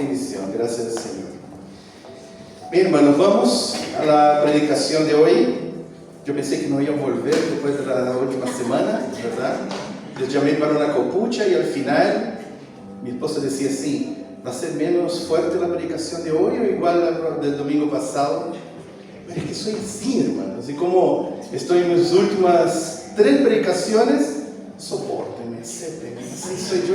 bendición, gracias Señor. Bien, hermanos, vamos a la predicación de hoy. Yo pensé que no iba a volver después de la última semana, ¿verdad? Les llamé para una copucha y al final mi esposa decía así: ¿va a ser menos fuerte la predicación de hoy o igual la del domingo pasado? Pero es que soy así, hermanos, y como estoy en mis últimas 3 predicaciones, sopórtenme, acéptenme, así soy yo.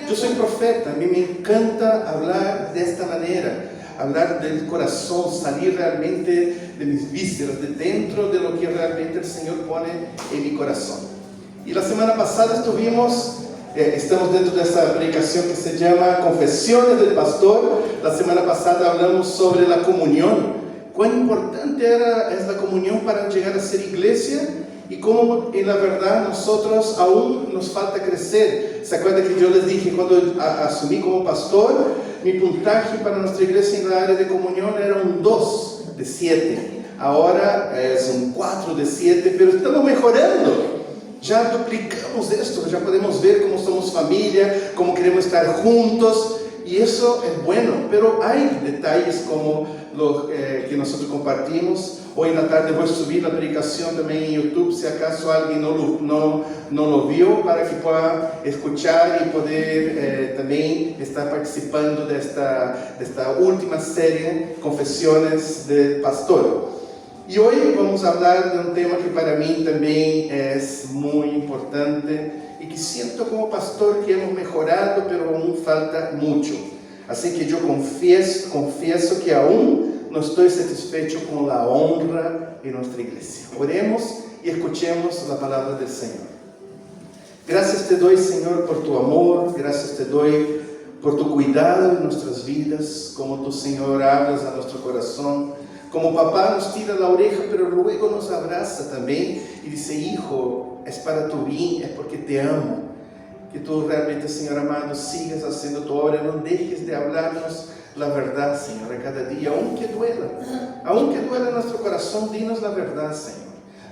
Yo soy profeta, a mí me encanta hablar de esta manera, hablar del corazón, salir realmente de mis vísceras, de dentro de lo que realmente el Señor pone en mi corazón. Y la semana pasada estamos dentro de esta predicación que se llama Confesiones del Pastor. La semana pasada hablamos sobre la comunión, cuán importante es la comunión para llegar a ser iglesia y cómo en la verdad nosotros aún nos falta crecer. ¿Se acuerdan que yo les dije cuando asumí como pastor, mi puntaje para nuestra iglesia en la área de comunión era un 2 de 7? Ahora es un 4 de 7, pero estamos mejorando. Ya duplicamos esto, ya podemos ver cómo somos familia, cómo queremos estar juntos, y eso es bueno. Pero hay detalles como los que nosotros compartimos. Hoy en la tarde voy a subir la predicación también en YouTube, si acaso alguien no lo vio, para que pueda escuchar y poder también estar participando de esta última serie, Confesiones del Pastor. Y hoy vamos a hablar de un tema que para mí también es muy importante y que siento como pastor que hemos mejorado, pero aún falta mucho. Así que yo confieso que aún no estoy satisfecho con la honra en nuestra iglesia. Oremos y escuchemos la palabra del Señor. Gracias te doy, Señor, por tu amor. Gracias te doy por tu cuidado en nuestras vidas. Como tu, Señor, hablas a nuestro corazón. Como papá nos tira la oreja, pero luego nos abraza también y dice: hijo, es para tu bien, es porque te amo. Que tú realmente, Señor amado, sigas haciendo tu obra. No dejes de hablarnos la verdad, Señor, a cada día, aunque duela nuestro corazón, dinos la verdad, Señor.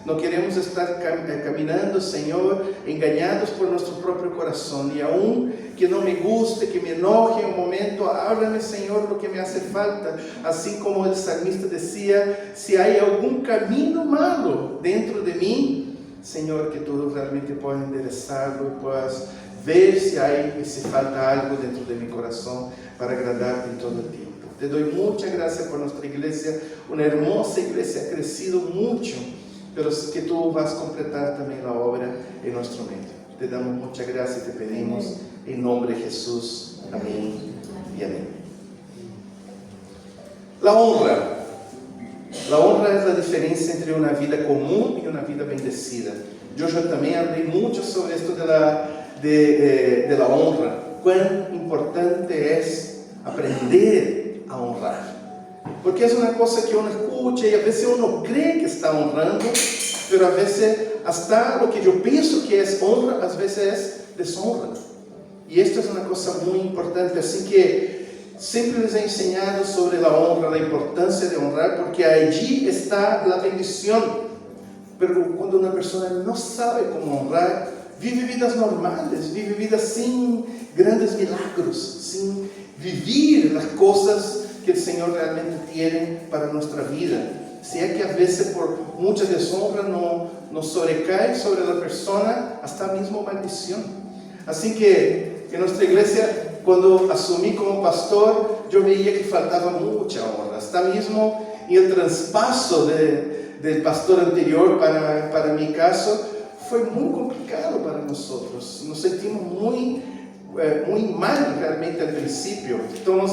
No queremos estar caminando, Señor, engañados por nuestro propio corazón. Y aún que no me guste, que me enoje un momento, háblame, Señor, lo que me hace falta. Así como el salmista decía: si hay algún camino malo dentro de mí, Señor, que tú realmente puedas enderezarlo y puedas ver si falta algo dentro de mi corazón para agradarte en todo el tiempo. Te doy muchas gracias por nuestra iglesia, una hermosa iglesia, ha crecido mucho, pero que tú vas a completar también la obra en nuestro medio. Te damos muchas gracias y te pedimos en nombre de Jesús. Amén y amén. La honra. La honra es la diferencia entre una vida común y una vida bendecida. Yo también hablé mucho sobre esto de la honra. Cuán importante es aprender a honrar. Porque es una cosa que uno escucha y a veces uno cree que está honrando, pero a veces hasta lo que yo pienso que es honra, a veces es deshonra. Y esto es una cosa muy importante, así que siempre les he enseñado sobre la honra, la importancia de honrar, porque allí está la bendición. Pero cuando una persona no sabe cómo honrar, vive vidas normales, vive vidas sin grandes milagros, sin vivir las cosas que el Señor realmente tiene para nuestra vida. Si es que a veces por mucha deshonra nos sobrecae sobre la persona hasta mismo maldición. Así que en nuestra iglesia, cuando asumí como pastor, yo veía que faltaba mucha honra. Hasta mismo en el traspaso del pastor anterior para mi caso, fue muy complicado para nosotros. Nos sentimos muy mal realmente al principio. Estamos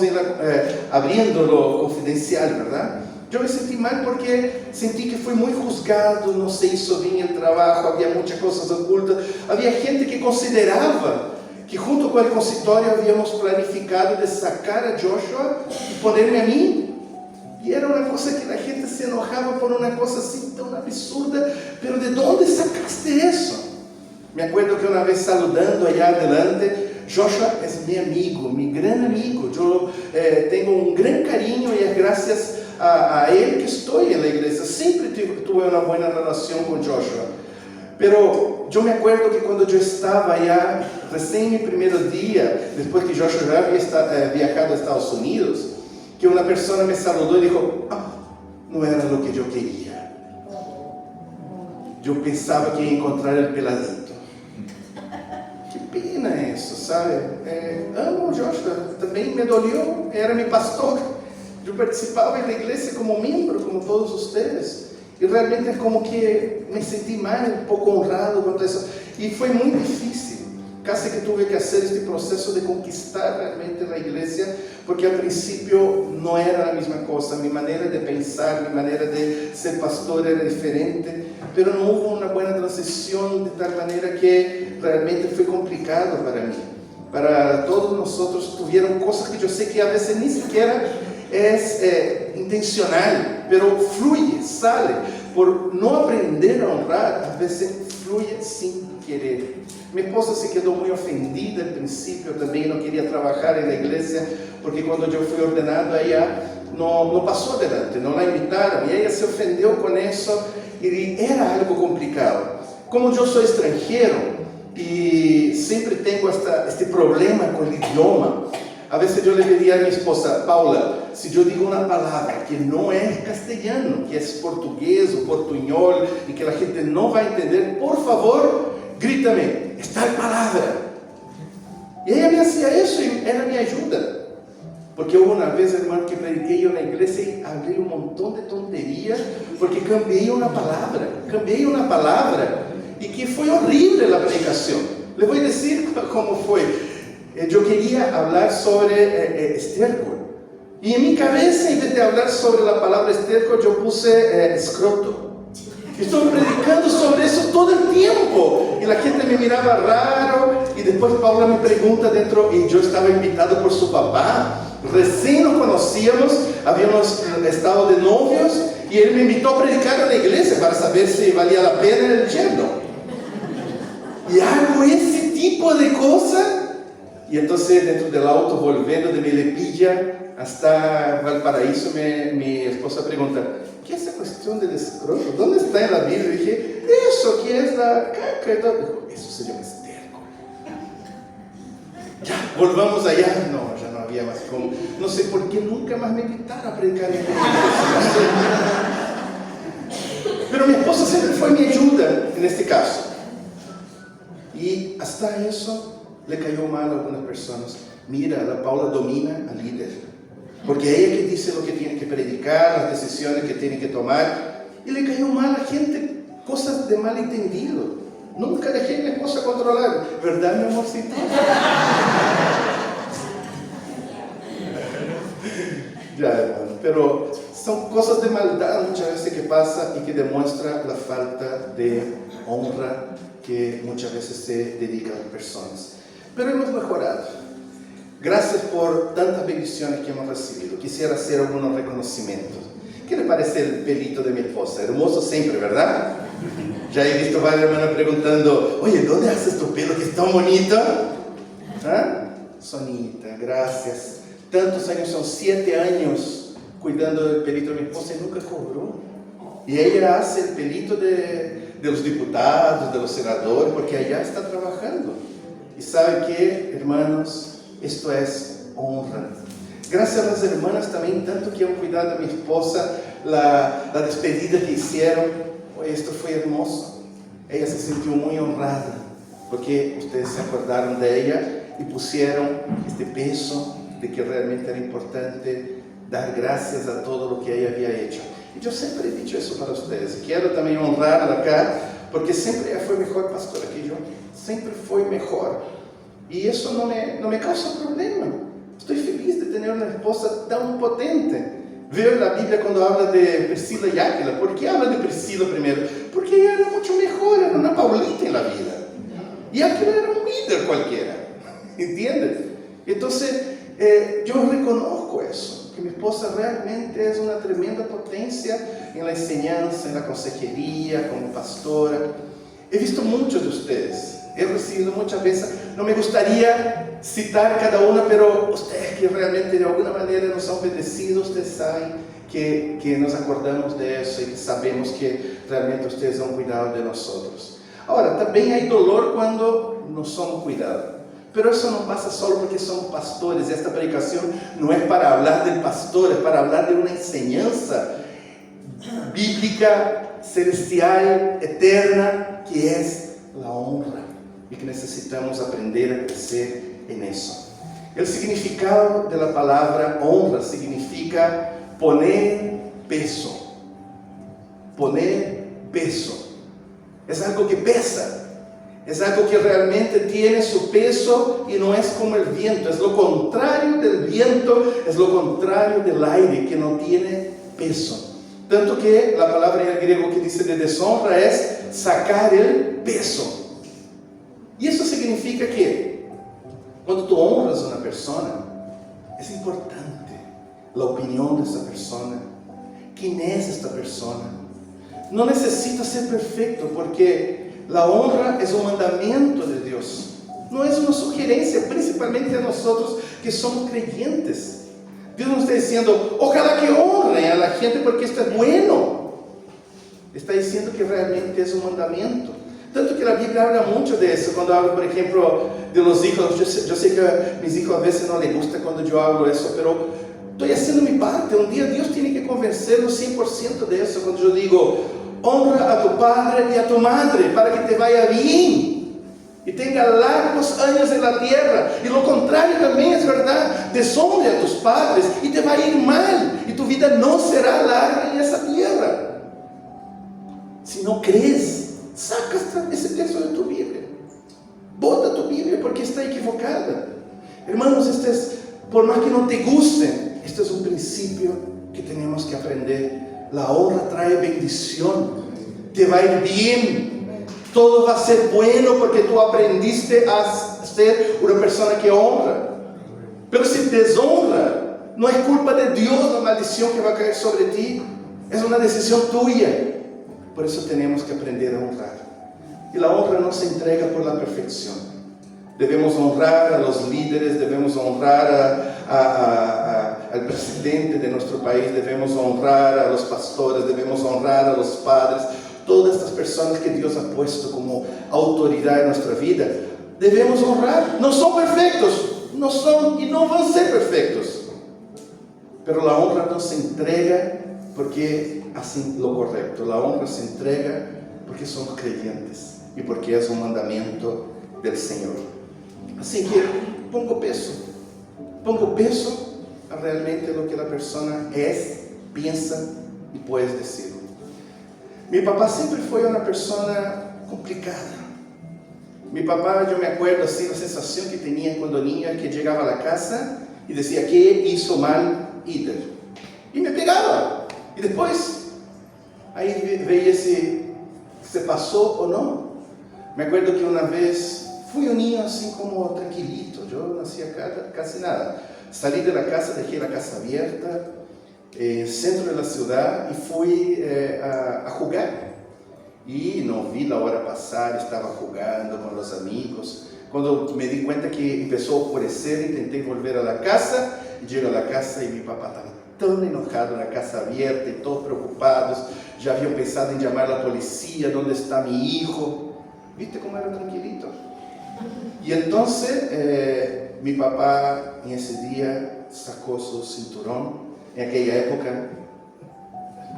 abriendo lo confidencial, ¿verdad? Yo me sentí mal porque sentí que fui muy juzgado, no se hizo bien el trabajo, había muchas cosas ocultas. Había gente que consideraba que junto con el consultorio habíamos planificado de sacar a Joshua y ponerme a mí. Y era una cosa que la gente se enojaba por una cosa así tan absurda. Pero ¿de dónde sacaste eso? Me acuerdo que una vez saludando allá adelante, Joshua es mi amigo, mi gran amigo. Yo tengo un gran cariño y es gracias a él que estoy en la iglesia. Siempre tuve una buena relación con Joshua. Pero yo me acuerdo que cuando yo estaba ya, recién mi primer día, después que Joshua ya había viajado a Estados Unidos, que una persona me saludó y dijo, no era lo que yo quería. Yo pensaba que iba a encontrar el peladito. Qué pena eso, ¿sabe? Amo Joshua, también me dolió, era mi pastor. Yo participaba en la iglesia como miembro, como todos ustedes. Y realmente como que me sentí mal, un poco honrado con eso. Y fue muy difícil. Casi que tuve que hacer este proceso de conquistar realmente la iglesia, porque al principio no era la misma cosa. Mi manera de pensar, mi manera de ser pastor era diferente. Pero no hubo una buena transición de tal manera que realmente fue complicado para mí. Para todos nosotros tuvieron cosas que yo sé que a veces ni siquiera es intencional, pero fluye, sale. Por no aprender a honrar, a veces fluye sin querer. Mi esposa se quedó muy ofendida al principio también, no quería trabajar en la iglesia, porque cuando yo fui ordenado ella no pasó adelante, no la invitaron, y ella se ofendió con eso, y era algo complicado. Como yo soy extranjero, y siempre tengo este problema con el idioma, a veces yo le pedía a mi esposa, Paula, si yo digo una palabra que no es castellano, que es portugués o portuñol, y que la gente no va a entender, por favor, grítame, esta palabra. Y ella me hacía eso y era mi ayuda. Porque hubo una vez, hermano, que prediqué yo en la iglesia y hablé un montón de tonterías, porque cambié una palabra, y que fue horrible la predicación. Les voy a decir cómo fue. Yo quería hablar sobre estiércol. Y en mi cabeza, en vez de hablar sobre la palabra estiércol, yo puse escroto. Estoy predicando sobre eso todo el tiempo. Y la gente me miraba raro. Y después Paula me pregunta dentro, y yo estaba invitado por su papá. Recién nos conocíamos, habíamos estado de novios. Y él me invitó a predicar en la iglesia para saber si valía la pena el yerno. Y hago ese tipo de cosas. Y entonces dentro del auto, volviendo de Melipilla hasta Valparaíso, mi esposa pregunta, ¿qué es esa cuestión del escroto? ¿Dónde está en la Biblia? Y dije, eso, ¿qué es la caca? Y todo. Dijo, eso se llama estiércol. Ya, volvamos allá. No, ya no había más como. No sé por qué nunca más me invitaron a predicar en la iglesia. Pero mi esposa siempre fue mi ayuda en este caso. Y hasta eso le cayó mal a algunas personas. Mira, la Paula domina al líder, porque ella que dice lo que tiene que predicar, las decisiones que tiene que tomar, y le cayó mal a gente, cosas de malentendido. Nunca dejé a mi esposa controlar, ¿verdad, mi amorcito? Ya, hermano, pero son cosas de maldad muchas veces que pasa y que demuestra la falta de honra que muchas veces se dedica a las personas. Pero hemos mejorado. Gracias por tantas bendiciones que hemos recibido. Quisiera hacer algunos reconocimientos. ¿Qué le parece el pelito de mi esposa? Hermoso siempre, ¿verdad? Ya he visto varias hermanas preguntando, oye, ¿dónde haces tu pelo que es tan bonito? ¿Ah? Sonita, gracias. Tantos años, son 7 años cuidando del pelito de mi esposa y nunca cobró. Y ella hace el pelito de los diputados, de los senadores, porque allá está trabajando. Y ¿sabe qué, hermanos? Esto es honra. Gracias a las hermanas también, tanto que han cuidado a mi esposa, la despedida que hicieron. Oye, esto fue hermoso. Ella se sintió muy honrada, porque ustedes se acordaron de ella y pusieron este peso de que realmente era importante dar gracias a todo lo que ella había hecho. Y yo siempre he dicho eso para ustedes. Quiero también honrarla acá, porque siempre ella fue mejor pastora que yo. Siempre fue mejor. Y eso no me causa problema. Estoy feliz de tener una esposa tan potente. Veo en la Biblia cuando habla de Priscila y Áquila. ¿Por qué habla de Priscila primero? Porque ella era mucho mejor, era una Paulita en la vida. Y Áquila era un líder cualquiera. ¿Entiendes? Entonces, yo reconozco eso, que mi esposa realmente es una tremenda potencia en la enseñanza, en la consejería, como pastora. He visto muchos de ustedes, he recibido muchas veces, no me gustaría citar cada una, pero ustedes que realmente de alguna manera nos han bendecido, ustedes saben que nos acordamos de eso y que sabemos que realmente ustedes han cuidado de nosotros. Ahora, también hay dolor cuando no somos cuidados. Pero eso no pasa solo porque somos pastores. Esta predicación no es para hablar del pastor, es para hablar de una enseñanza bíblica, celestial, eterna, que es la honra. Y que necesitamos aprender a crecer en eso. El significado de la palabra honra significa poner peso. Poner peso. Es algo que pesa. Es algo que realmente tiene su peso y no es como el viento. Es lo contrario del viento, es lo contrario del aire que no tiene peso. Tanto que la palabra en el griego que dice de deshonra es sacar el peso. Y eso significa que cuando tú honras a una persona, es importante la opinión de esa persona. ¿Quién es esta persona? No necesita ser perfecto porque la honra es un mandamiento de Dios. No es una sugerencia, principalmente a nosotros que somos creyentes. Dios nos está diciendo, ojalá que honren a la gente porque esto es bueno. Está diciendo que realmente es un mandamiento. Tanto que la Biblia habla mucho de eso. Cuando habla, por ejemplo, de los hijos. Yo sé que a mis hijos a veces no les gusta cuando yo hablo eso, pero estoy haciendo mi parte. Un día Dios tiene que convencerlos 100% de eso. Cuando yo digo, honra a tu padre y a tu madre para que te vaya bien y tenga largos años en la tierra. Y lo contrario también es verdad. Deshonre a tus padres y te va a ir mal y tu vida no será larga en esa tierra. Si no crees, saca ese texto de tu Biblia, bota tu Biblia porque está equivocada. Hermanos, por más que no te guste, este es un principio que tenemos que aprender. La honra trae bendición, te va a ir bien, todo va a ser bueno porque tú aprendiste a ser una persona que honra. Pero si deshonra, no es culpa de Dios la maldición que va a caer sobre ti, es una decisión tuya. Por eso tenemos que aprender a honrar. Y la honra no se entrega por la perfección. Debemos honrar a los líderes, debemos honrar al presidente de nuestro país, debemos honrar a los pastores, debemos honrar a los padres, todas estas personas que Dios ha puesto como autoridad en nuestra vida. Debemos honrar. No son perfectos, no son y no van a ser perfectos. Pero la honra no se entrega porque hacen lo correcto. La honra se entrega porque somos creyentes y porque es un mandamiento del Señor. Así que pongo peso a realmente lo que la persona es, piensa y puede decir. Mi papá siempre fue una persona complicada. Mi papá, yo me acuerdo así la sensación que tenía cuando niño, que llegaba a la casa y decía, ¿qué hizo mal Ider? Y me pegaba. Y después, ahí veía si se pasó o no. Me acuerdo que una vez fui un niño así como tranquilito, yo no hacía casi nada. Salí de la casa, dejé la casa abierta, centro de la ciudad, y fui a jugar. Y no vi la hora pasar, estaba jugando con los amigos. Cuando me di cuenta que empezó a oscurecer, intenté volver a la casa. Llego a la casa y mi papá estaba tan enojado, la casa abierta y todos preocupados. Ya habían pensado en llamar a la policía, ¿dónde está mi hijo? ¿Viste cómo era tranquilito? Y entonces mi papá en ese día sacó su cinturón. En aquella época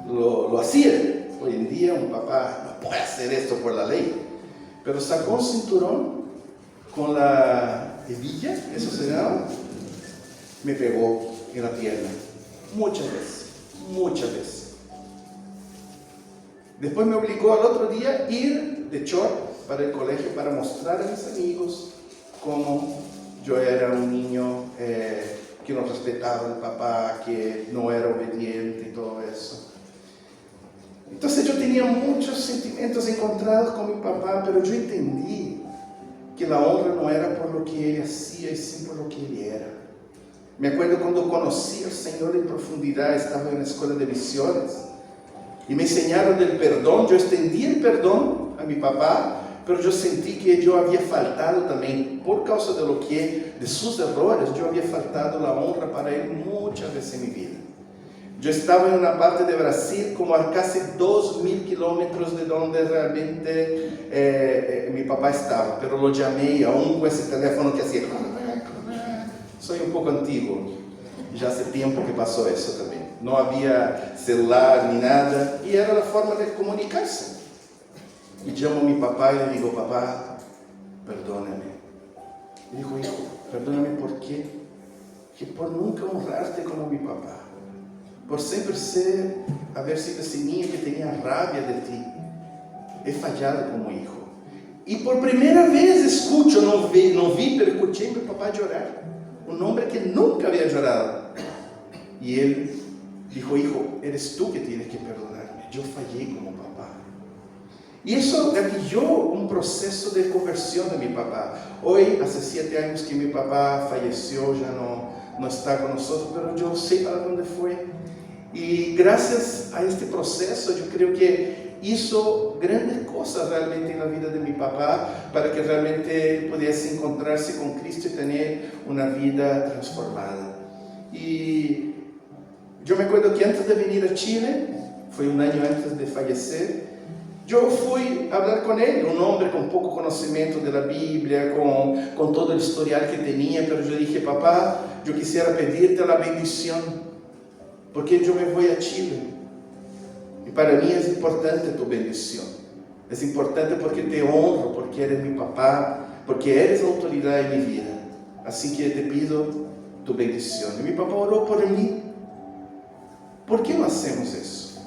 lo hacía. Hoy en día un papá no puede hacer esto por la ley. Pero sacó un cinturón con la hebilla, eso se llama. Me pegó en la pierna. Muchas veces. Después me obligó al otro día a ir de short para el colegio para mostrar a mis amigos cómo yo era un niño que no respetaba al papá, que no era obediente y todo eso. Entonces yo tenía muchos sentimientos encontrados con mi papá, pero yo entendí que la honra no era por lo que él hacía, y sí por lo que él era. Me acuerdo cuando conocí al Señor en profundidad, estaba en la escuela de misiones y me enseñaron del perdón. Yo extendí el perdón a mi papá, pero yo sentí que yo había faltado también, por causa de sus errores, yo había faltado la honra para él muchas veces en mi vida. Yo estaba en una parte de Brasil como a casi 2.000 kilómetros de donde realmente mi papá estaba, pero lo llamé aún con ese teléfono que hacía. Soy un poco antiguo, ya hace tiempo que pasó eso también. No había celular ni nada y era la forma de comunicarse. Y llamo a mi papá y le digo, papá, perdóname. Y dijo, hijo, perdóname ¿por qué? Que por nunca honrarte como mi papá. Por siempre haber sido ese niño que tenía rabia de ti. He fallado como hijo. Y por primera vez escucho, no vi, pero escuché a mi papá llorar. Un hombre que nunca había llorado. Y él dijo, hijo, eres tú que tienes que perdonarme. Yo fallé como papá. Y eso gatilló un proceso de conversión de mi papá. Hoy, hace 7 años que mi papá falleció, ya no está con nosotros, pero yo sé para dónde fue. Y gracias a este proceso, yo creo que hizo grandes cosas realmente en la vida de mi papá para que realmente pudiese encontrarse con Cristo y tener una vida transformada. Y yo me acuerdo que antes de venir a Chile, fue un año antes de fallecer, yo fui a hablar con él, un hombre con poco conocimiento de la Biblia, con todo el historial que tenía, pero yo dije, papá, yo quisiera pedirte la bendición, porque yo me voy a Chile. Y para mí es importante tu bendición. Es importante porque te honro, porque eres mi papá, porque eres la autoridad en mi vida. Así que te pido tu bendición. Y mi papá oró por mí. ¿Por qué no hacemos eso?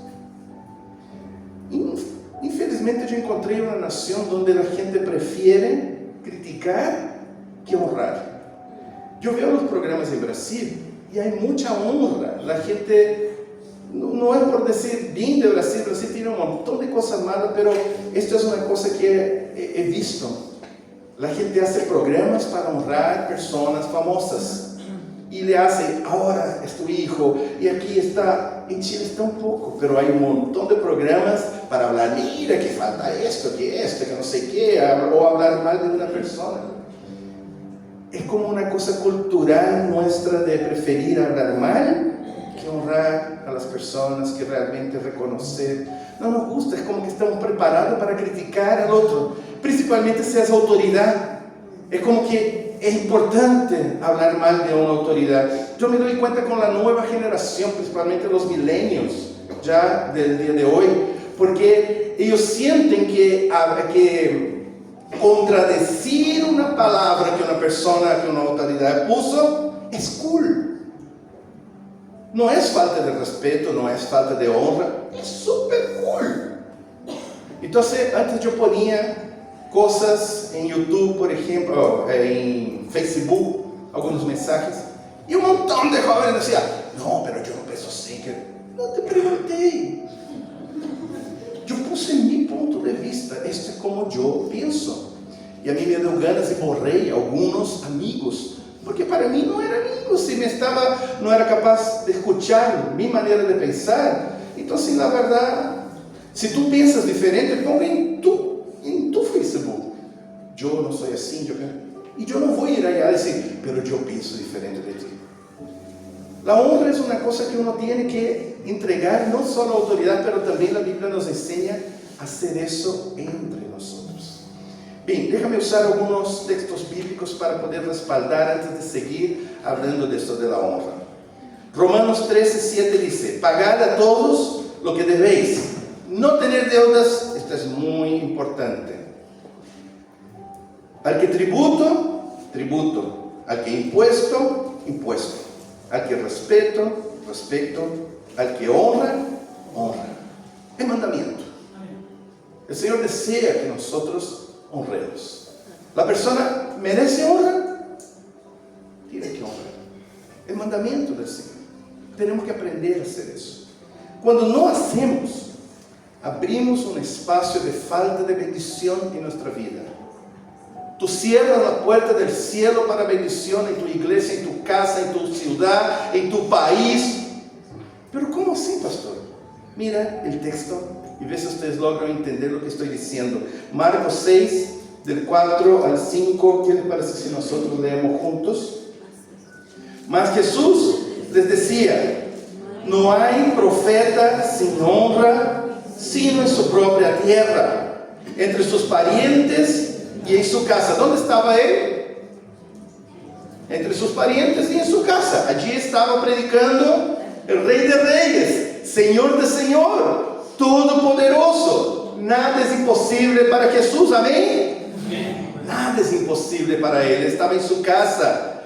Infelizmente yo encontré una nación donde la gente prefiere criticar que honrar. Yo veo los programas en Brasil y hay mucha honra. La gente, no es por decir bien de Brasil, Brasil tiene un montón de cosas malas, pero esto es una cosa que he visto. La gente hace programas para honrar personas famosas. Y le hace, ahora es tu hijo, y aquí está, en Chile está un poco, pero hay un montón de programas para hablar, mira que falta esto, que no sé qué, o hablar mal de una persona. Es como una cosa cultural nuestra de preferir hablar mal que honrar a las personas, que realmente reconocer. No nos gusta, es como que estamos preparados para criticar al otro, principalmente si es autoridad. Es como que es importante hablar mal de una autoridad. Yo me doy cuenta con la nueva generación, principalmente los millennials, ya del día de hoy, porque ellos sienten que contradecir una palabra que una persona, que una autoridad puso, es cool. No es falta de respeto, no es falta de honra, es súper cool. Entonces, antes yo ponía cosas en YouTube, por ejemplo, en Facebook, algunos mensajes, y un montón de jóvenes decían, no, pero yo no pienso así, que no te pregunté. Yo puse mi punto de vista, esto es como yo pienso. Y a mí me dio ganas y borré algunos amigos, porque para mí no eran amigos, si no era capaz de escuchar mi manera de pensar. Entonces, la verdad, si tú piensas diferente, ponga en tu Facebook, yo no soy así, y yo no voy a ir allá a decir, pero yo pienso diferente de ti. La honra es una cosa que uno tiene que entregar, no solo a autoridad, pero también la Biblia nos enseña a hacer eso entre nosotros. Bien, déjame usar algunos textos bíblicos para poder respaldar antes de seguir hablando de esto de la honra. Romanos 13:7 dice, pagad a todos lo que debéis, no tener deudas, esto es muy importante. Al que tributo, tributo. Al que impuesto, impuesto. Al que respeto, respeto. Al que honra, honra. Es mandamiento. El Señor desea que nosotros honremos. La persona merece honra, tiene que honrar. Es mandamiento del Señor. Tenemos que aprender a hacer eso. Cuando no hacemos, abrimos un espacio de falta de bendición en nuestra vida. Tú cierras la puerta del cielo para bendición en tu iglesia, en tu casa, en tu ciudad, en tu país. Pero ¿cómo así, pastor? Mira el texto y ve si ustedes logran entender lo que estoy diciendo. Marcos 6, del 4 al 5. ¿Qué les parece si nosotros leemos juntos? Mas Jesús les decía, No hay profeta sin honra, sino en su propia tierra, entre sus parientes y en su casa. ¿Dónde estaba él? Entre sus parientes y en su casa. Allí estaba predicando el Rey de Reyes, Señor de Señor, Todopoderoso. Nada es imposible para Jesús, amén. Nada es imposible para él. Estaba en su casa.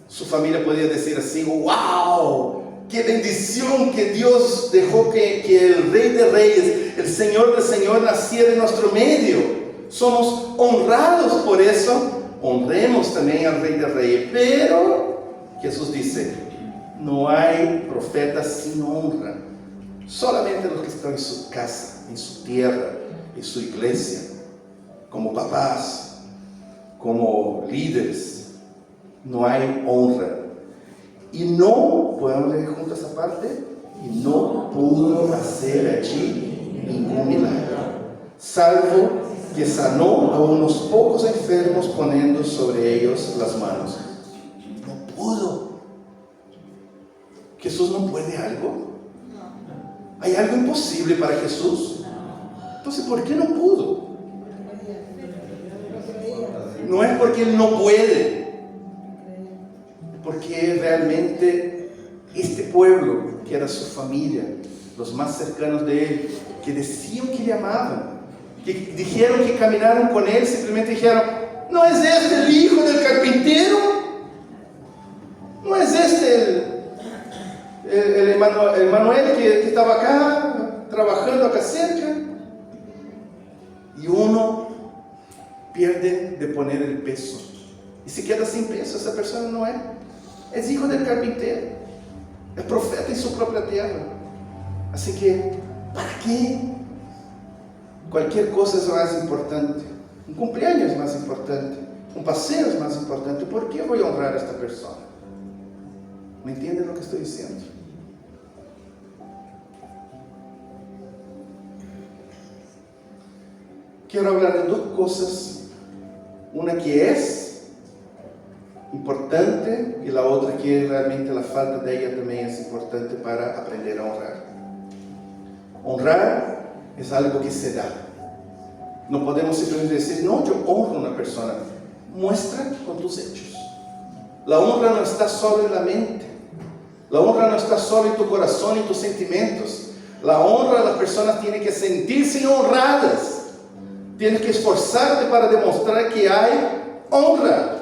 Su familia podía decir así: wow, qué bendición que Dios dejó que el Rey de Reyes, el Señor de Señor, naciera en nuestro medio. Somos honrados por eso. Honremos también al Rey de Reyes. Pero Jesús dice: no hay profetas sin honra. Solamente los que están en su casa, en su tierra, en su iglesia, como papás, como líderes. No hay honra. Y no, podemos leer juntos esa parte, y no pudo hacer allí ningún milagro, salvo que sanó a unos pocos enfermos poniendo sobre ellos las manos. No pudo. ¿Jesús no puede algo? ¿Hay algo imposible para Jesús? Entonces, ¿por qué no pudo? No es porque Él no puede, porque realmente este pueblo, que era su familia, los más cercanos de Él, que decían que le amaban, que dijeron que caminaron con Él, simplemente dijeron: ¿no es este el hijo del carpintero? ¿No es este el Manuel que estaba acá, trabajando acá cerca? Y uno pierde de poner el peso y se queda sin peso. Esa persona no es hijo del carpintero, es profeta en su propia tierra. Así que, ¿para qué? Cualquier cosa es más importante. Un cumpleaños es más importante, un paseo es más importante. ¿Por qué voy a honrar a esta persona? ¿Me entienden lo que estoy diciendo? Quiero hablar de dos cosas. Una que es importante y la otra que realmente la falta de ella también es importante para aprender a honrar. Honrar es algo que se da. No podemos simplemente decir: no, yo honro a una persona. Muestra con tus hechos. La honra no está solo en la mente. La honra no está solo en tu corazón y tus sentimientos. La honra, las personas tienen que sentirse honradas. Tienes que esforzarte para demostrar que hay honra.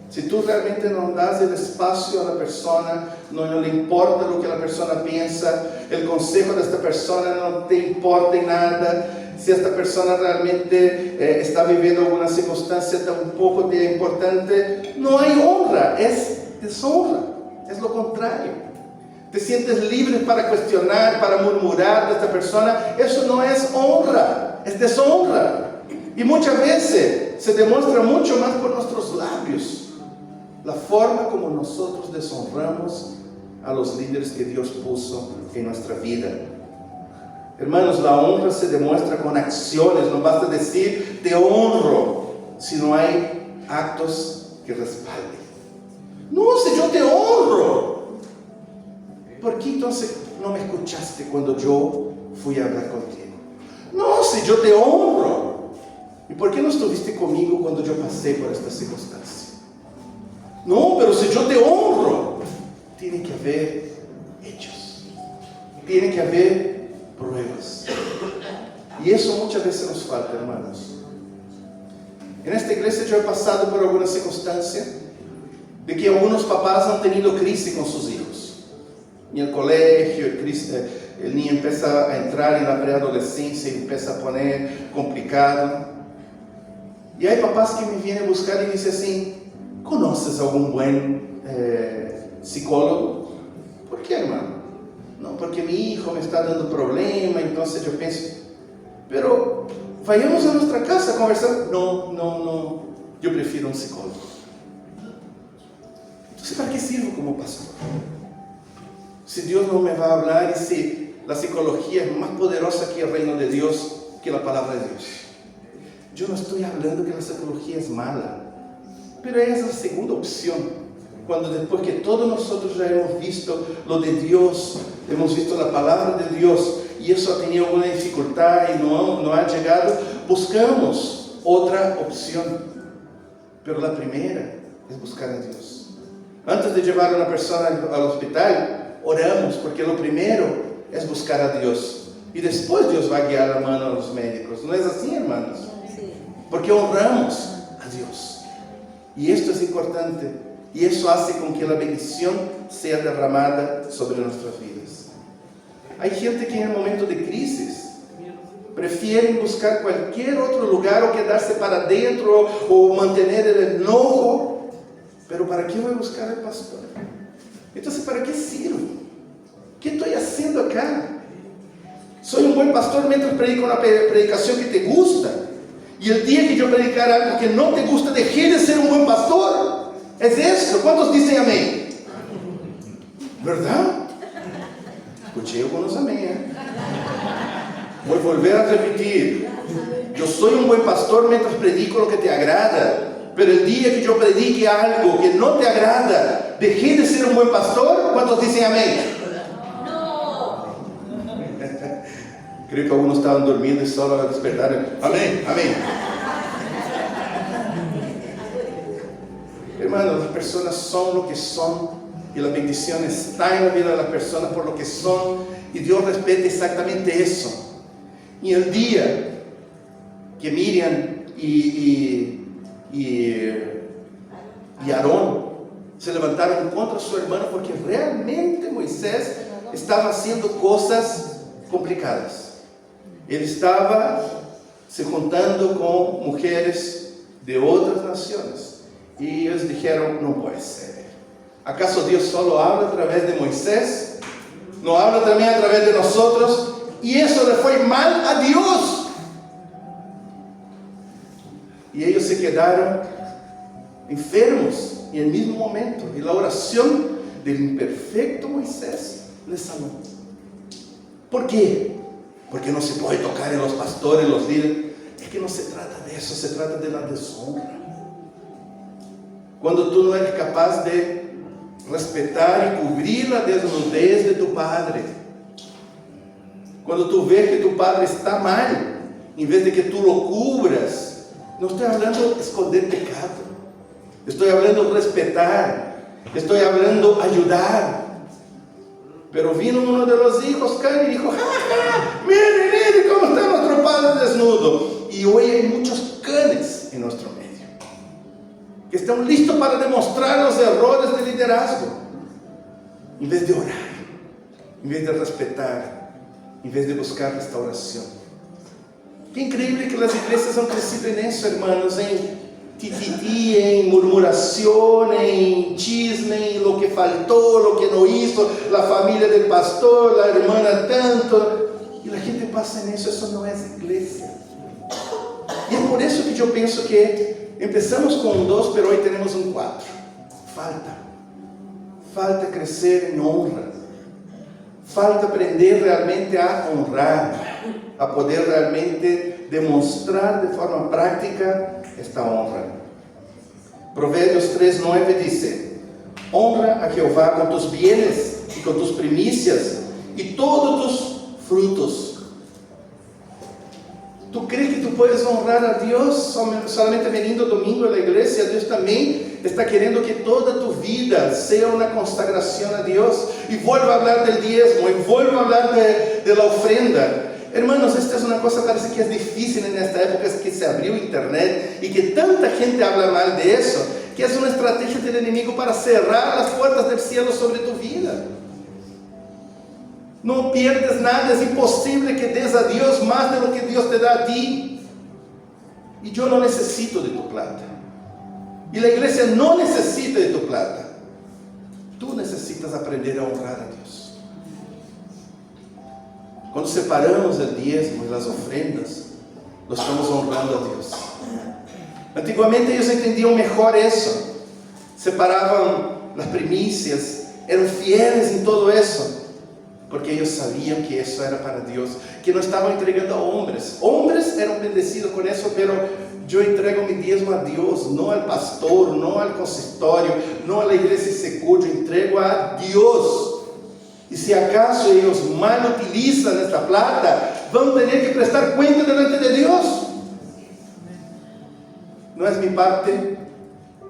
Si tú realmente no das el espacio a la persona, no le importa lo que la persona piensa, el consejo de esta persona no te importa en nada, si esta persona realmente está viviendo alguna circunstancia tampoco te es importante, no hay honra, es deshonra, es lo contrario. Te sientes libre para cuestionar, para murmurar de esta persona. Eso no es honra, es deshonra. Y muchas veces se demuestra mucho más por nuestros labios. La forma como nosotros deshonramos a los líderes que Dios puso en nuestra vida. Hermanos, la honra se demuestra con acciones. No basta decir te honro si no hay actos que respalden. No, si yo te honro, ¿por qué entonces no me escuchaste cuando yo fui a hablar contigo? No, si yo te honro, ¿y por qué no estuviste conmigo cuando yo pasé por esta circunstancia? No, pero si yo te honro, tiene que haber hechos, tiene que haber pruebas. Y eso muchas veces nos falta, hermanos. En esta iglesia yo he pasado por alguna circunstancia de que algunos papás han tenido crisis con sus hijos. En el colegio, el niño empieza a entrar en la preadolescencia y empieza a poner complicado. Y hay papás que me vienen a buscar y dicen así: ¿conoces algún buen psicólogo? ¿Por qué, hermano? No, porque mi hijo me está dando problema. Entonces yo pienso, pero vayamos a nuestra casa a conversar. No, yo prefiero un psicólogo. Entonces, ¿para qué sirvo como pastor? Si Dios no me va a hablar y si la psicología es más poderosa que el reino de Dios, que la palabra de Dios. Yo no estoy hablando que la psicología es mala, pero es la segunda opción. cuando después que todos nosotros ya hemos visto lo de Dios, hemos visto la palabra de Dios, y eso ha tenido alguna dificultad y no ha llegado, buscamos otra opción. Pero la primera es buscar a Dios. Antes de llevar a una persona al hospital, oramos, porque lo primero es buscar a Dios. Y después Dios va a guiar la mano a los médicos. ¿No es así, hermanos? Porque honramos a Dios. Y esto es importante. Y eso hace con que la bendición sea derramada sobre nuestras vidas. Hay gente que en el momento de crisis prefieren buscar cualquier otro lugar o quedarse para adentro o mantener el enojo. Pero ¿para qué voy a buscar al pastor? Entonces, ¿para qué sirvo? ¿Qué estoy haciendo acá? Soy un buen pastor mientras predico una predicación que te gusta. Y el día que yo predicar algo que no te gusta, dejé de ser un buen pastor. Es esto. ¿Cuántos dicen amén? ¿Verdad? Escuché algunos amén. Voy a volver a repetir. Yo soy un buen pastor mientras predico lo que te agrada. Pero el día que yo predique algo que no te agrada, dejé de ser un buen pastor. ¿Cuántos dicen amén? No. Creo que algunos estaban durmiendo y solo despertaron. Amén, amén. Hermanos, las personas son lo que son y la bendición está en la vida de las personas por lo que son, y Dios respeta exactamente eso. Y el día que Miriam y Aarón se levantaron contra su hermano porque realmente Moisés estaba haciendo cosas complicadas. Él estaba se juntando con mujeres de otras naciones. Y ellos dijeron, no puede ser. ¿Acaso Dios solo habla a través de Moisés? ¿No habla también a través de nosotros? Y eso le fue mal a Dios. Y ellos se quedaron enfermos en el mismo momento. Y la oración del imperfecto Moisés les sanó. ¿Por qué? Porque no se puede tocar en los pastores, los líderes. Es que no se trata de eso, se trata de la deshonra. Cuando tú no eres capaz de respetar y cubrir la desnudez de tu padre. Cuando tú ves que tu padre está mal, en vez de que tú lo cubras. No estoy hablando de esconder pecado. Estoy hablando de respetar. Estoy hablando de ayudar. Pero vino uno de los hijos, Caín, y dijo, ¡ja, ja! Mire cómo está nuestro padre desnudo. Y hoy hay muchos canes en nuestro medio, que están listos para demostrar los errores de liderazgo, en vez de orar, en vez de respetar, en vez de buscar restauración. Qué increíble que las iglesias han crecido en eso, hermanos, en tititi, en murmuración, en chisme, en lo que faltó, lo que no hizo, la familia del pastor, la hermana tanto, y la gente pasa en eso. Eso no es iglesia. Y es por eso que yo pienso que empezamos con un 2, pero hoy tenemos un 4. Falta crecer en honra. Falta aprender realmente a honrar, a poder realmente demostrar de forma práctica esta honra. Proverbios 3:9 dice: honra a Jehová con tus bienes y con tus primicias y todos tus frutos. ¿Tú crees que tú puedes honrar a Dios solamente veniendo domingo a la iglesia? Dios también está queriendo que toda tu vida sea una consagración a Dios. Y vuelvo a hablar del diezmo, y vuelvo a hablar de la ofrenda. Hermanos, esta es una cosa, parece que es difícil en esta época, es que se abrió internet y que tanta gente habla mal de eso, que es una estrategia del enemigo para cerrar las puertas del cielo sobre tu vida. No pierdes nada, es imposible que des a Dios más de lo que Dios te da a ti. Y yo no necesito de tu plata. Y la iglesia no necesita de tu plata. Tú necesitas aprender a honrar a Dios. Cuando separamos el diezmo y las ofrendas, lo estamos honrando a Dios. Antiguamente ellos entendían mejor eso. Separaban las primicias, eran fieles en todo eso. porque ellos sabían que eso era para Dios, que no estaban entregando a hombres. Hombres eran bendecidos con eso, pero yo entrego mi diezmo a Dios, no al pastor, no al consistorio, no a la iglesia secular, yo entrego a Dios. Y si acaso ellos mal utilizan esta plata, van a tener que prestar cuenta delante de Dios. No es mi parte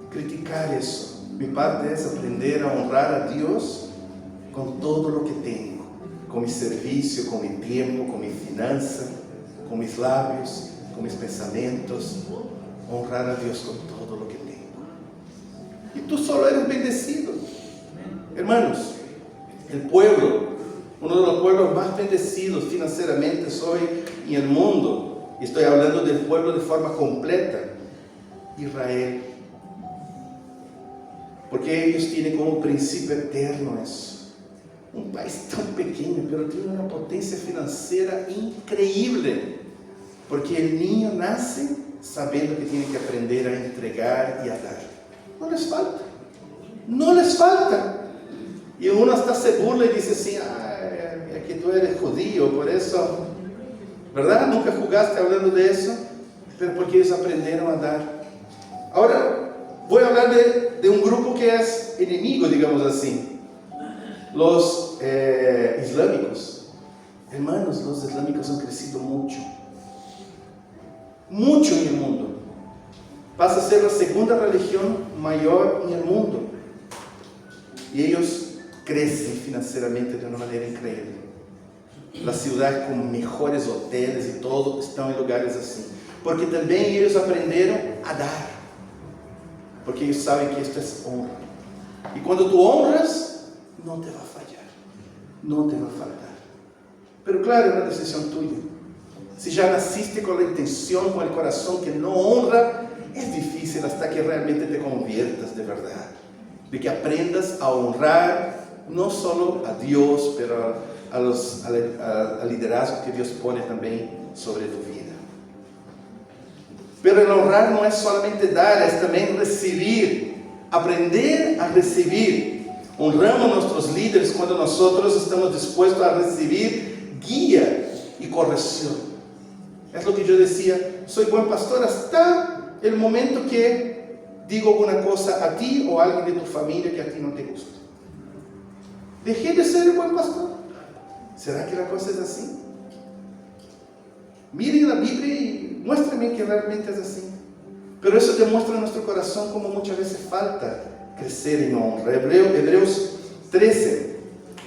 criticar eso. Mi parte es aprender a honrar a Dios con todo lo que tengo, con mi servicio, con mi tiempo, con mi finanza, con mis labios, con mis pensamientos. Honrar a Dios con todo lo que tengo. Y tú solo eres bendecido. Hermanos, el pueblo, uno de los pueblos más bendecidos financieramente hoy en el mundo, y estoy hablando del pueblo de forma completa, Israel. Porque ellos tienen como principio eterno eso. Un país tan pequeño, pero tiene una potencia financiera increíble. Porque el niño nace sabiendo que tiene que aprender a entregar y a dar. No les falta. No les falta. Y uno hasta se burla y dice así, es que tú eres judío, por eso, ¿verdad? Nunca jugaste hablando de eso, pero porque ellos aprendieron a dar. Ahora, voy a hablar de un grupo que es enemigo, digamos así. Los islámicos. Hermanos, los islámicos han crecido mucho. Mucho en el mundo. Pasa a ser la segunda religión mayor en el mundo. Y ellos crecen financieramente de una manera increíble. Las ciudades con mejores hoteles y todo están en lugares así. Porque también ellos aprendieron a dar. Porque ellos saben que esto es honra. Y cuando tú honras, no te va a fallar. No te va a faltar. Pero claro, es una decisión tuya. Si ya naciste con la intención, con el corazón que no honra, es difícil hasta que realmente te conviertas de verdad. De que aprendas a honrar no solo a Dios, pero al liderazgo que Dios pone también sobre tu vida. Pero el honrar no es solamente dar, es también recibir. Aprender a recibir. Honramos a nuestros líderes cuando nosotros estamos dispuestos a recibir guía y corrección. Es lo que yo decía, soy buen pastor hasta el momento que digo alguna cosa a ti o a alguien de tu familia que a ti no te gusta. Dejé de ser el buen pastor. ¿Será que la cosa es así? Miren la Biblia y muéstrame que realmente es así. Pero eso demuestra en nuestro corazón como muchas veces falta crecer en honra. Hebreos 13,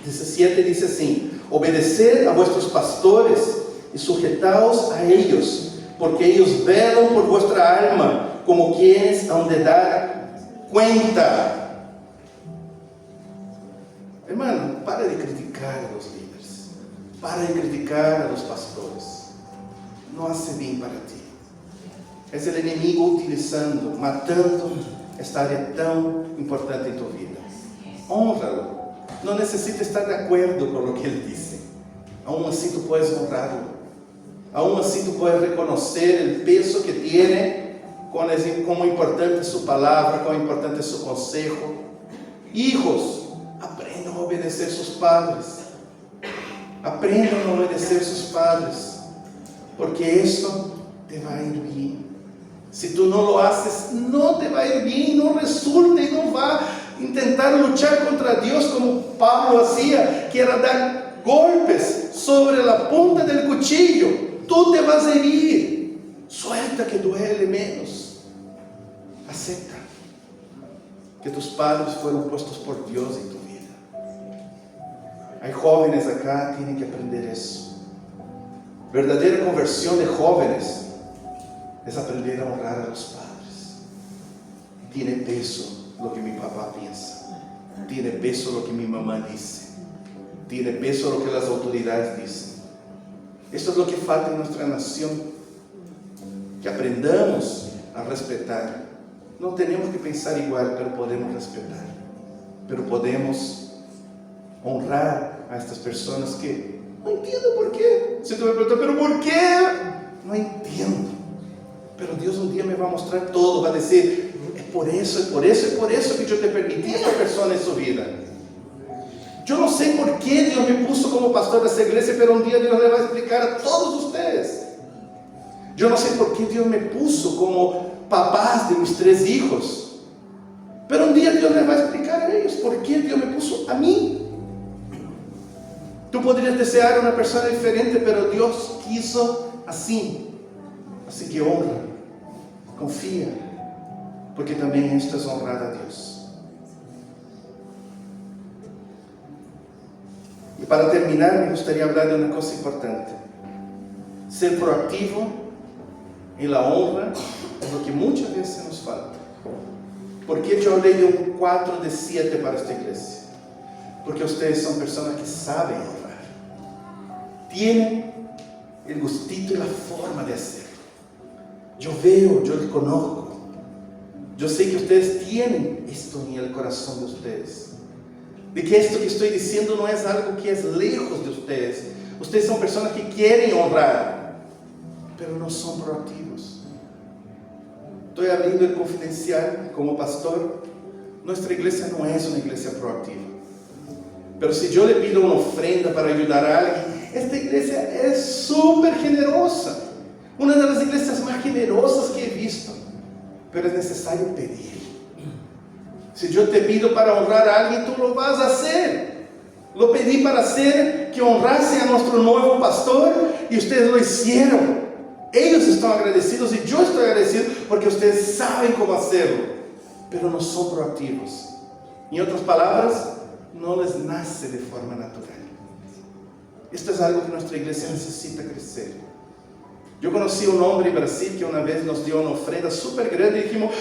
17 dice así: obedeced a vuestros pastores y sujetaos a ellos, porque ellos velan por vuestra alma, como quienes han de dar cuenta. Hermano, para de criticar a los líderes, para de criticar a los pastores. No hace bien para ti. Es el enemigo utilizando, matando esta área tan importante en tu vida. Hónralo. No necesita estar de acuerdo con lo que él dice. Aún así tú puedes honrarlo. Aún así tú puedes reconocer el peso que tiene, como importante es su palabra, como importante es su consejo. Hijos, aprendan a obedecer a sus padres. Aprendan a obedecer a sus padres. Porque eso te va a ir bien. Si tú no lo haces, no te va a ir bien, no resulta y no va a intentar luchar contra Dios como Pablo hacía, que era dar golpes sobre la punta del cuchillo. Tú te vas a herir. Suelta que duele menos. Acepta que tus padres fueron puestos por Dios en tu vida. Hay jóvenes acá, tienen que aprender eso. Verdadera conversión de jóvenes es aprender a honrar a los padres. Tiene peso lo que mi papá piensa. Tiene peso lo que mi mamá dice. Tiene peso lo que las autoridades dicen. Esto es lo que falta en nuestra nación. Que aprendamos a respetar. No tenemos que pensar igual, pero podemos respetar. Pero podemos honrar a estas personas que no entiendo por qué. Si tú me preguntas, ¿pero por qué? No entiendo. Pero Dios un día me va a mostrar todo. Va a decir, es por eso que yo te permití a esta persona en su vida. Yo no sé por qué Dios me puso como pastor de esa iglesia, pero un día Dios le va a explicar a todos ustedes. Yo no sé por qué Dios me puso como papás de mis 3 hijos, pero un día Dios les va a explicar a ellos por qué Dios me puso a mí. Tú podrías desear una persona diferente, pero Dios quiso así. Así que honra, confía, porque también esto es honrar a Dios. Y para terminar, me gustaría hablar de una cosa importante. Ser proactivo en la honra es lo que muchas veces nos falta. ¿Por qué yo hablé de un 4 de 7 para esta iglesia? Porque ustedes son personas que saben honrar. Tienen el gustito y la forma de hacerlo. Yo veo, yo les conozco. Yo sé que ustedes tienen esto en el corazón de ustedes. De que esto que estoy diciendo no es algo que es lejos de ustedes. Ustedes son personas que quieren honrar, pero no son proactivos. Estoy abriendo el confidencial como pastor. Nuestra iglesia no es una iglesia proactiva. Pero si yo le pido una ofrenda para ayudar a alguien, esta iglesia es súper generosa. Una de las iglesias más generosas que he visto. Pero es necesario pedir. Si yo te pido para honrar a alguien, tú lo vas a hacer. Lo pedí para hacer que honrase a nuestro nuevo pastor y ustedes lo hicieron. Ellos están agradecidos y yo estoy agradecido porque ustedes saben cómo hacerlo, pero no son proactivos. En otras palabras, no les nace de forma natural. Esto es algo que nuestra iglesia necesita crecer. Yo conocí a un hombre en Brasil que una vez nos dio una ofrenda súper grande y dijimos,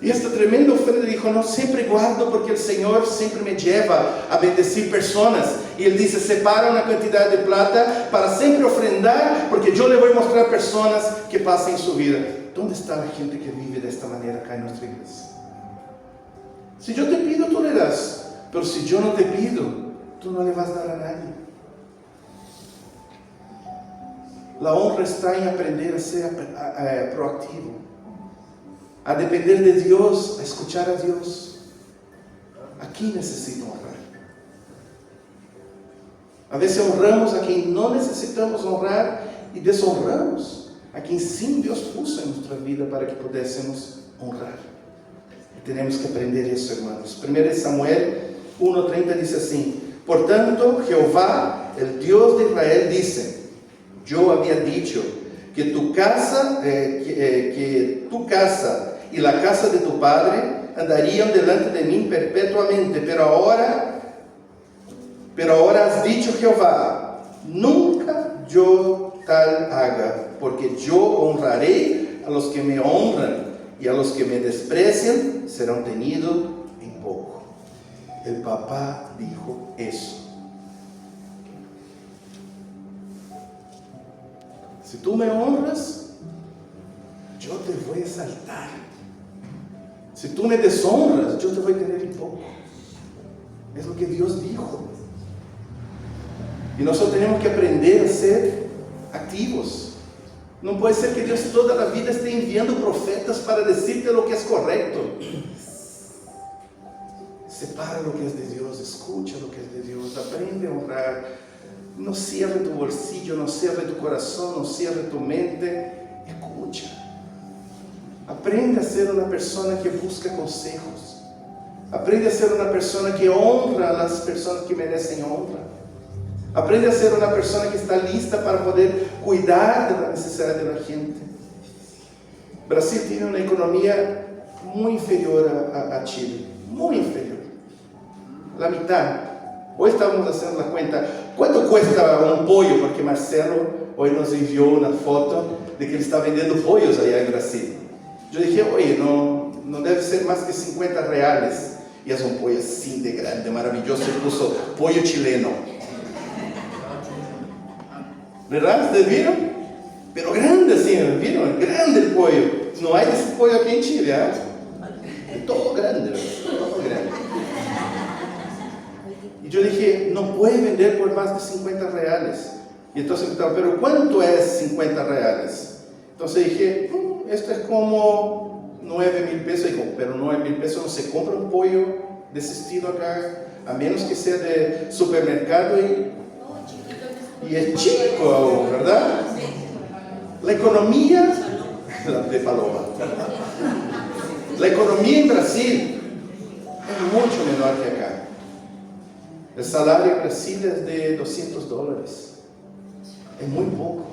y esta tremenda ofrenda, dijo, no, siempre guardo porque el Señor siempre me lleva a bendecir personas. Y Él dice, separa una cantidad de plata para siempre ofrendar, porque yo le voy a mostrar a personas que pasen su vida. ¿Dónde está la gente que vive de esta manera acá en nuestra iglesia? Si yo te pido, tú le das. Pero si yo no te pido, tú no le vas a dar a nadie. La honra está en aprender a ser proactivo, a depender de Dios, a escuchar a Dios. Aquí necesito honrar. A veces honramos a quien no necesitamos honrar y deshonramos a quien sí Dios puso en nuestra vida para que pudiésemos honrar. Y tenemos que aprender eso, hermanos. 1 Samuel 1:30 dice así: por tanto, Jehová, el Dios de Israel, dice: yo había dicho que tu casa y la casa de tu padre andarían delante de mí perpetuamente, pero ahora has dicho, Jehová, nunca yo tal haga, porque yo honraré a los que me honran, y a los que me desprecian serán tenidos en poco. El papá dijo eso. Si tú me honras, yo te voy a exaltar. Si tú me deshonras, yo te voy a tener en poco. Es lo que Dios dijo. Y nosotros tenemos que aprender a ser activos. No puede ser que Dios toda la vida esté enviando profetas para decirte lo que es correcto. Separa lo que es de Dios, escucha lo que es de Dios, aprende a honrar. No cierre tu bolsillo, no cierre tu corazón, no cierre tu mente. Escucha. Aprende a ser una persona que busca consejos. Aprende a ser una persona que honra a las personas que merecen honra. Aprende a ser una persona que está lista para poder cuidar de la necesidad de la gente. Brasil tiene una economía muy inferior a Chile, muy inferior, la mitad. Hoy estábamos haciendo la cuenta, ¿cuánto cuesta un pollo? Porque Marcelo hoy nos envió una foto de que él está vendiendo pollos allá en Brasil. Yo dije, oye, no debe ser más que 50 reales. Y es un pollo así de grande, maravilloso, y puso pollo chileno. ¿Verdad? ¿Ustedes vieron? Pero grande así, ¿vieron? Grande el pollo. No hay ese pollo aquí en Chile, ¿eh? Es todo grande, ¿verdad? Todo grande. Y yo dije, no puede vender por más de 50 reales. Y entonces me preguntaron, ¿pero cuánto es 50 reales? Entonces dije, esto es como 9,000 pesos. Y dijo, pero 9,000 pesos no se compra un pollo de ese estilo acá. a menos que sea de supermercado y es chico aún, ¿verdad? La economía de Paloma. La economía en Brasil es mucho menor que acá. El salario en Brasil es de $200. Es muy poco.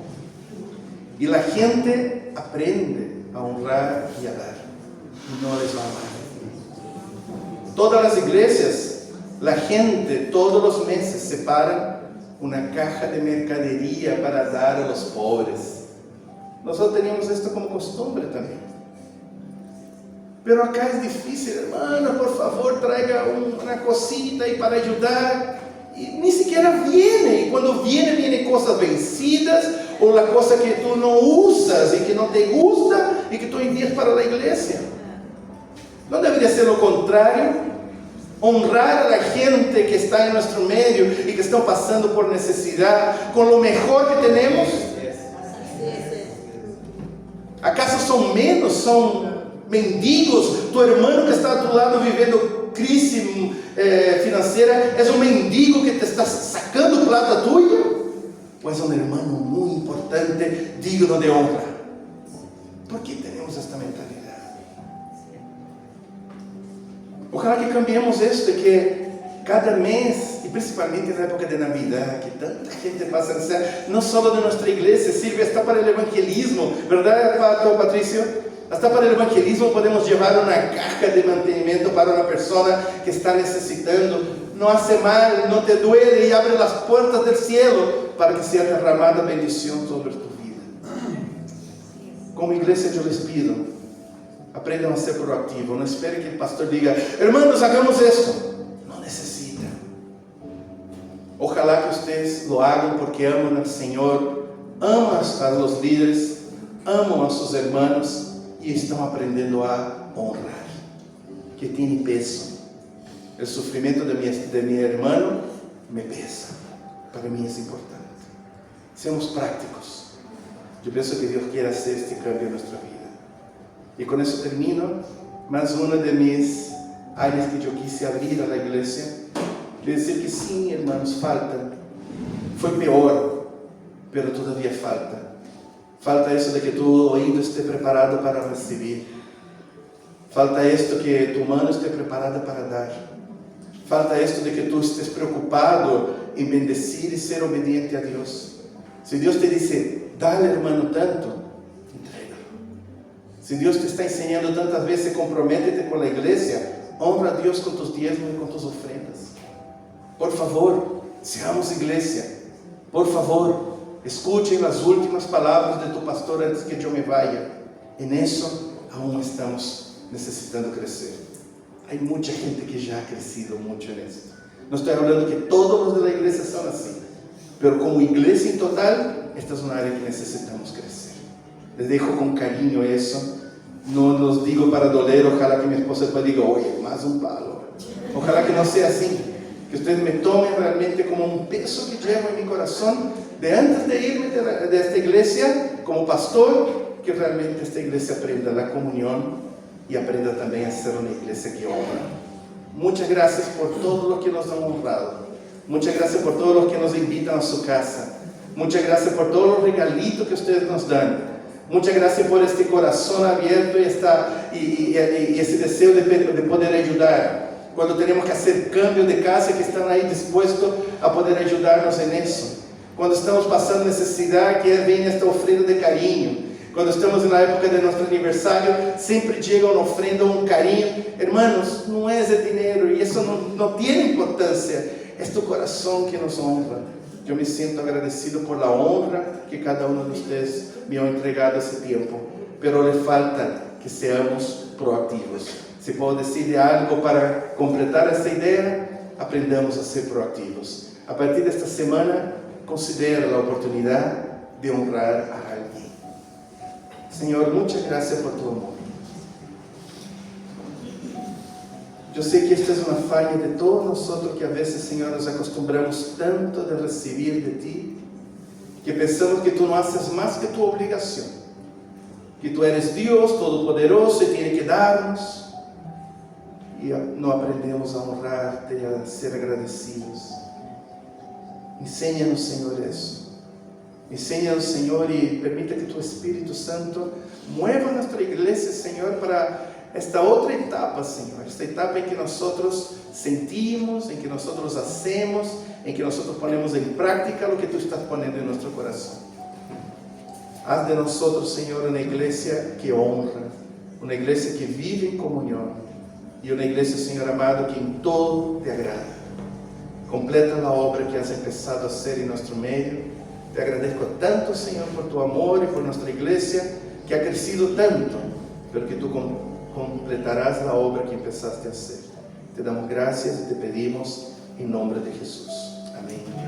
Y la gente aprende a honrar y a dar. Y no les va mal. Todas las iglesias, la gente todos los meses separan una caja de mercadería para dar a los pobres. Nosotros teníamos esto como costumbre también. Pero acá es difícil, hermano, por favor, traiga una cosita y para ayudar. Y ni siquiera viene. Y cuando viene cosas vencidas o la cosa que tú no usas y que no te gusta y que tú envías para la iglesia. ¿No debería ser lo contrario? Honrar a la gente que está en nuestro medio y que están pasando por necesidad con lo mejor que tenemos. ¿Acaso son menos? ¿Son mendigos? Tu hermano que está a tu lado viviendo crisis financiera es un mendigo que te está sacando plata tuya, o es un hermano muy importante, digno de honra. ¿Por qué tenemos esta mentalidad? Ojalá que cambiemos esto, de que cada mes, y principalmente en la época de Navidad, que tanta gente pasa a ser, no solo de nuestra iglesia, sirve hasta para el evangelismo, ¿verdad, Patricio? Hasta para el evangelismo podemos llevar una caja de mantenimiento para una persona que está necesitando. No hace mal, no te duele y abre las puertas del cielo para que sea derramada bendición sobre tu vida. Como iglesia yo les pido, aprendan a ser proactivos. No esperen que el pastor diga, hermanos, hagamos esto. No necesitan. Ojalá que ustedes lo hagan porque aman al Señor, aman a los líderes, aman a sus hermanos. Y estão aprendendo a honrar, que tiene peso. El sufrimiento de mi hermano me pesa. Para mí es importante. Seamos prácticos. Yo pienso que Dios quiere hacer este cambio en nuestra vida. Y con eso termino. Más una de mis áreas que yo quise abrir a la iglesia. Quiero decir que sí, hermanos, falta. Fue peor, pero todavía falta. Falta eso de que tu oído esté preparado para recibir. Falta esto que tu mano esté preparada para dar. Falta esto de que tú estés preocupado en bendecir y ser obediente a Dios. Si Dios te dice, dale hermano tanto, entrégalo. Si Dios te está enseñando tantas veces, comprométete con la iglesia, honra a Dios con tus diezmos y con tus ofrendas. Por favor, seamos iglesia. Por favor, escuchen las últimas palabras de tu pastor antes que yo me vaya. En eso aún estamos necesitando crecer. Hay mucha gente que ya ha crecido mucho en esto. No estoy hablando que todos los de la iglesia son así, pero como iglesia en total, esta es una área que necesitamos crecer. Les dejo con cariño eso. No los digo para doler. Ojalá que mi esposa después diga, oye, más un palo. Ojalá que no sea así. Que ustedes me tomen realmente como un peso que llevo en mi corazón de antes de irme de esta iglesia como pastor, que realmente esta iglesia aprenda la comunión y aprenda también a ser una iglesia que honra. Muchas gracias por todo lo que nos han honrado. Muchas gracias por todos los que nos invitan a su casa. Muchas gracias por todos los regalitos que ustedes nos dan. Muchas gracias por este corazón abierto y ese deseo de poder ayudar. Cuando tenemos que hacer cambios de casa, que están ahí dispuestos a poder ayudarnos en eso. Cuando estamos pasando necesidad, que viene esta ofrenda de cariño. Cuando estamos en la época de nuestro aniversario, siempre llega una ofrenda, un cariño. Hermanos, no es el dinero y eso no tiene importancia. Es tu corazón que nos honra. Yo me siento agradecido por la honra que cada uno de ustedes me ha entregado ese tiempo. Pero le falta que seamos proactivos. Si puedo decirle algo para completar esta idea, aprendamos a ser proactivos. A partir de esta semana, considera la oportunidad de honrar a alguien. Señor, muchas gracias por tu amor. Yo sé que esta es una falla de todos nosotros que a veces, Señor, nos acostumbramos tanto de recibir de ti, que pensamos que tú no haces más que tu obligación, que tú eres Dios Todopoderoso y tienes que darnos. y no aprendemos a honrarte y a ser agradecidos. Enséñanos, Señor, eso. Enséñanos, Señor, y permite que tu Espíritu Santo mueva nuestra iglesia, Señor, para esta otra etapa, Señor. Esta etapa en que nosotros sentimos, en que nosotros hacemos, en que nosotros ponemos en práctica lo que tú estás poniendo en nuestro corazón. Haz de nosotros, Señor, una iglesia que honra, una iglesia que vive en comunión y una iglesia, Señor amado, que en todo te agrada. Completa la obra que has empezado a hacer en nuestro medio. Te agradezco tanto, Señor, por tu amor y por nuestra iglesia que ha crecido tanto, pero que tú completarás la obra que empezaste a hacer. Te damos gracias y te pedimos en nombre de Jesús. Amén.